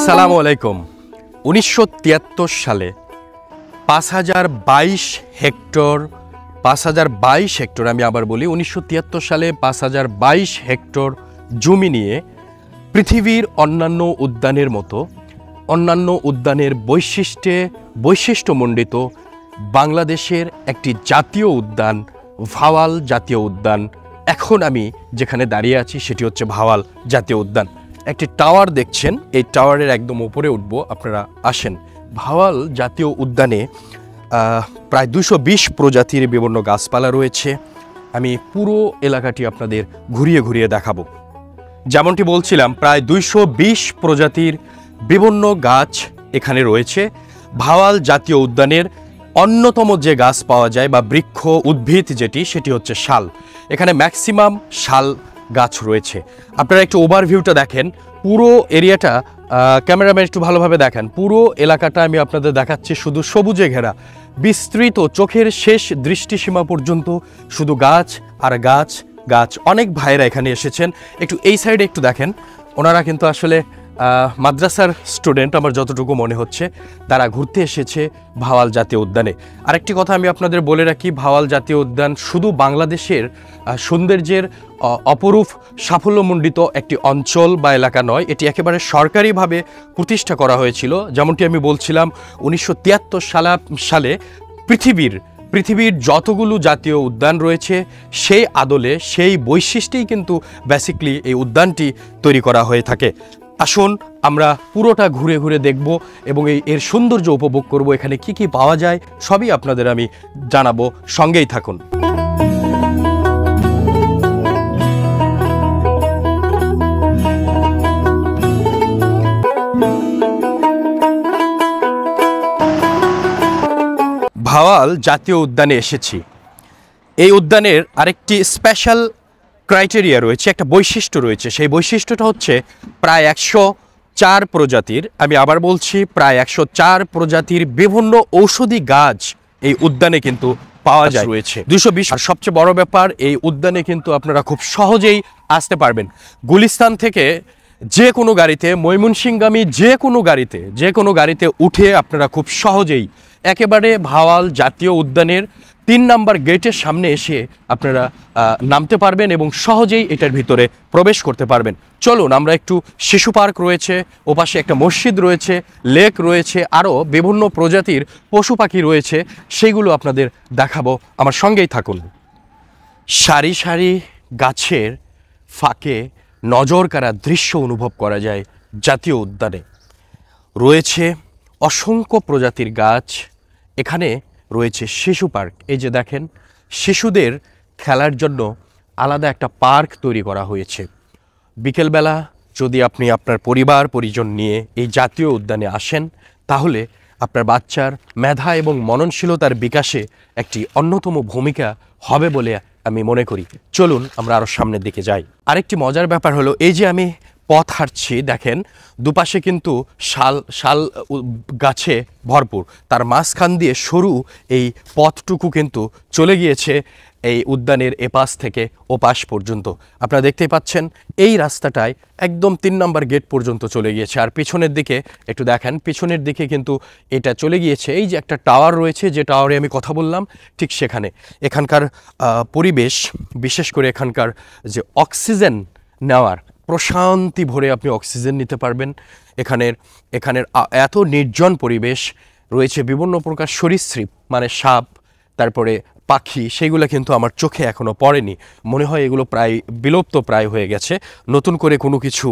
আসসালামু আলাইকুম। 1973 সালে 5022 হেক্টর 5022 হেক্টর আমি আবার বলি 1973 সালে 5022 হেক্টর জমি নিয়ে পৃথিবীর অন্যান্য উদ্যানের মতো অন্যান্য উদ্যানের বৈশিষ্ট্যমণ্ডিত বাংলাদেশের একটি জাতীয় উদ্যান ভাওয়াল জাতীয় উদ্যান। এখন আমি যেখানে দাঁড়িয়ে আছি সেটি হচ্ছে ভাওয়াল জাতীয় উদ্যান। একটি টাওয়ার দেখছেন, এই টাওয়ারের একদম উপরে উঠব, আপনারা আসেন। ভাওয়াল জাতীয় উদ্যানে প্রায় 220 প্রজাতির বিভিন্ন গাছপালা রয়েছে। আমি পুরো এলাকাটি আপনাদের ঘুরিয়ে ঘুরিয়ে দেখাবো। যেমনটি বলছিলাম, প্রায় 220 প্রজাতির বিভিন্ন গাছ এখানে রয়েছে। ভাওয়াল জাতীয় উদ্যানের অন্যতম যে গাছ পাওয়া যায় বা বৃক্ষ উদ্ভিদ সেটি হচ্ছে শাল। এখানে ম্যাক্সিমাম শাল গাছ রয়েছে। আপনারা একটু ওভারভিউটা দেখেন, পুরো এরিয়াটা ক্যামেরাম্যান একটু ভালোভাবে দেখেন। পুরো এলাকাটা আমি আপনাদের দেখাচ্ছি শুধু সবুজে ঘেরা, বিস্তৃত, চোখের শেষ দৃষ্টিসীমা পর্যন্ত শুধু গাছ আর গাছ গাছ। অনেক ভাইরা এখানে এসেছেন। একটু এই সাইডে একটু দেখেন, ওনারা কিন্তু আসলে মাদ্রাসার স্টুডেন্ট আমার যতটুকু মনে হচ্ছে। তারা ঘুরতে এসেছে ভাওয়াল জাতীয় উদ্যানে। আরেকটি কথা আমি আপনাদের বলে রাখি, ভাওয়াল জাতীয় উদ্যান শুধু বাংলাদেশের সৌন্দর্যের অপরূপ সাফল্যমণ্ডিত একটি অঞ্চল বা এলাকা নয়, এটি একেবারে সরকারিভাবে প্রতিষ্ঠা করা হয়েছিল। যেমনটি আমি বলছিলাম, 1973 সালে পৃথিবীর যতগুলো জাতীয় উদ্যান রয়েছে সেই আদলে, সেই বৈশিষ্ট্যেই কিন্তু বেসিক্যালি এই উদ্যানটি তৈরি করা হয়ে থাকে। আসুন আমরা পুরোটা ঘুরে ঘুরে দেখব এবং এর সৌন্দর্য উপভোগ করব। এখানে কি কি পাওয়া যায় সবই আপনাদের আমি জানাবো, সঙ্গেই থাকুন। ভাওয়াল জাতীয় উদ্যানে এসেছি। এই উদ্যানের আরেকটি স্পেশাল ক্রাইটেরিয়া রয়েছে, একটা বৈশিষ্ট্য রয়েছে। সেই বৈশিষ্ট্যটা হচ্ছে প্রায় 104 প্রজাতির, আমি আবার বলছি প্রায় 104 প্রজাতির বিভিন্ন ঔষধি গাছ এই উদ্যানে কিন্তু পাওয়া যায় রয়েছে 220। আর সবচেয়ে বড় ব্যাপার, এই উদ্যানে কিন্তু আপনারা খুব সহজেই আসতে পারবেন। গুলিস্তান থেকে যে কোনো গাড়িতে, ময়মনসিংহগামী যে কোনো গাড়িতে উঠে আপনারা খুব সহজেই একেবারে ভাওয়াল জাতীয় উদ্যানের 3 নম্বর গেটের সামনে এসে আপনারা নামতে পারবেন এবং সহজেই এটার ভিতরে প্রবেশ করতে পারবেন। চলুন আমরা একটু, শিশু পার্ক রয়েছে, ওপাশে একটা মসজিদ রয়েছে, লেক রয়েছে, আরও বিভিন্ন প্রজাতির পশু পাখি রয়েছে, সেইগুলো আপনাদের দেখাবো, আমার সঙ্গেই থাকুন। সারি সারি গাছের ফাঁকে নজর কাড়া দৃশ্য অনুভব করা যায় জাতীয় উদ্যানে। রয়েছে অসংখ্য প্রজাতির গাছ। এখানে রয়েছে শিশু পার্ক। এই যে দেখেন, শিশুদের খেলার জন্য আলাদা একটা পার্ক তৈরি করা হয়েছে। বিকেলবেলা যদি আপনি আপনার পরিজন নিয়ে এই জাতীয় উদ্যানে আসেন, তাহলে আপনার বাচ্চার মেধা এবং মননশীলতার বিকাশে একটি অন্যতম ভূমিকা হবে বলে আমি মনে করি। চলুন আমরা আরও সামনের দিকে যাই। আরেকটি মজার ব্যাপার হলো, এই যে আমি পথ হাঁটছি, দেখেন দুপাশে কিন্তু শাল গাছে ভরপুর। তার মাঝখান দিয়ে সরু এই পথটুকু কিন্তু চলে গিয়েছে এই উদ্যানের এপাশ থেকে ওপাশ পর্যন্ত। আপনারা দেখতেই পাচ্ছেন এই রাস্তাটায় একদম 3 নম্বর গেট পর্যন্ত চলে গিয়েছে। আর পিছনের দিকে একটু দেখেন, পিছনের দিকে কিন্তু এটা চলে গিয়েছে। এই যে একটা টাওয়ার রয়েছে, যে টাওয়ারে আমি কথা বললাম, ঠিক সেখানে। এখানকার পরিবেশ, বিশেষ করে এখানকার যে অক্সিজেন নেওয়ার, প্রশান্তি ভরে আপনি অক্সিজেন নিতে পারবেন। এখানের এত নির্জন পরিবেশ রয়েছে, বিভিন্ন প্রকার সরীসৃপ মানে সাপ, তারপরে পাখি, সেগুলো কিন্তু আমার চোখে এখনও পড়েনি। মনে হয় এগুলো প্রায় বিলুপ্ত প্রায় হয়ে গেছে, নতুন করে কোনো কিছু।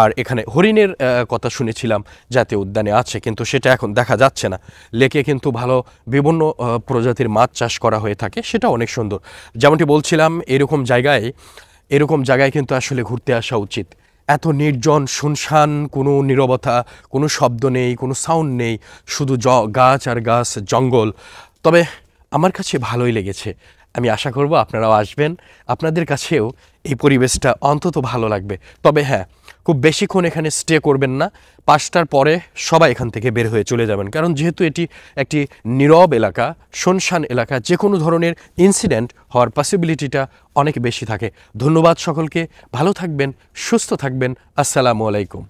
আর এখানে হরিণের কথা শুনেছিলাম জাতীয় উদ্যানে আছে, কিন্তু সেটা এখন দেখা যাচ্ছে না। লেকে কিন্তু ভালো বিভিন্ন প্রজাতির মাছ চাষ করা হয়ে থাকে, সেটা অনেক সুন্দর। যেমনটি বলছিলাম, এরকম জায়গায় কিন্তু আসলে ঘুরতে আসা উচিত। এত নির্জন, শুনশান, কোনো নীরবতা, কোনো শব্দ নেই, কোনো সাউন্ড নেই, শুধু গাছ আর গাছ, জঙ্গল। তবে আমার কাছে ভালোই লেগেছে। আমি আশা করব আপনারাও আসবেন, আপনাদের কাছেও এই পরিবেশটা অন্তত ভালো লাগবে। তবে হ্যাঁ, খুব বেশিক্ষণ এখানে স্টে করবেন না। 5টার পরে সবাই এখান থেকে বের হয়ে চলে যাবেন, কারণ যেহেতু এটি একটি নীরব এলাকা, শুনশান এলাকা, যে কোনো ধরনের ইনসিডেন্ট হওয়ার পসিবিলিটিটা অনেক বেশি থাকে। ধন্যবাদ সকলকে, ভালো থাকবেন, সুস্থ থাকবেন। আসসালামু আলাইকুম।